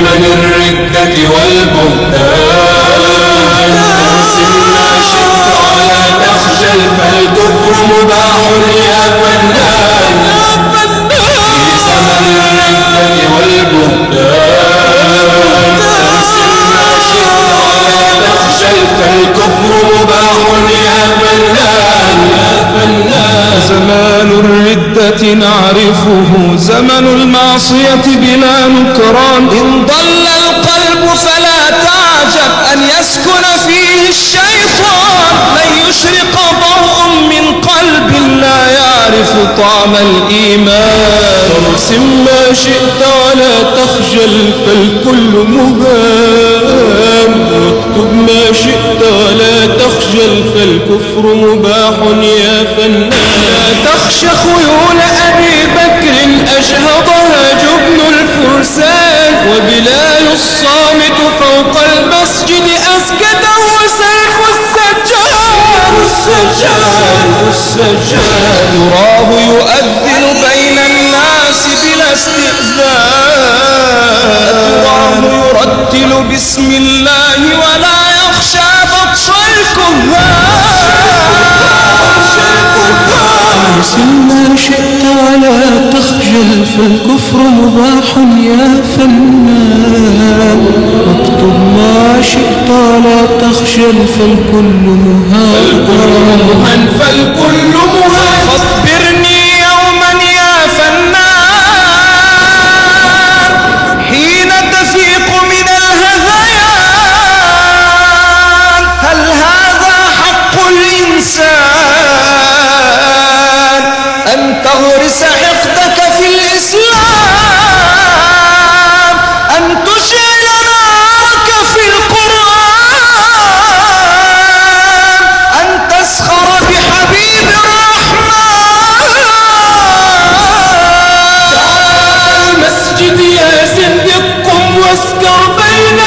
زمن الردة والبهتان ارسم ما شئت ولا تخجل فالكفر مباح يا فنان في زمن الردة والبهتان ارسم ما شئت ولا تخجل فالكفر مباح يا فنان زمان الردة نعرفه زمن المعصية بلا نكران إن ضل القلب فلا تعجب أن يسكن فيه الشيطان لن يشرق ضوء من قلب لا يعرف طعم الإيمان ارسم ما شئت ولا تخجل فالكل مهان واكتب ما شئت ولا تخجل فالكفر مباح يا فنان لا تخش خيول أبي بكر أجهضها جبن الفرسان وبلال الصامت فوق المسجد أسكته سيف السجاد تراه يؤذن بين الناس بلا استئذان تراه يرتل بسم الله ولا يخشى بطش الكهان ارسم ما شئت ولا تخجل فالكفر مباح يا فنان واكتب ما شئت ولا تخجل فالكل مهان خبرني يوما يا فنان حين تفيق من الهذيان هل هذا حق الإنسان أن تغرس حقدك في الإسلام أن تشعل نارك في القرآن أن تسخر بحبيب الرحمن تعال المسجد يا زندق واسكر بين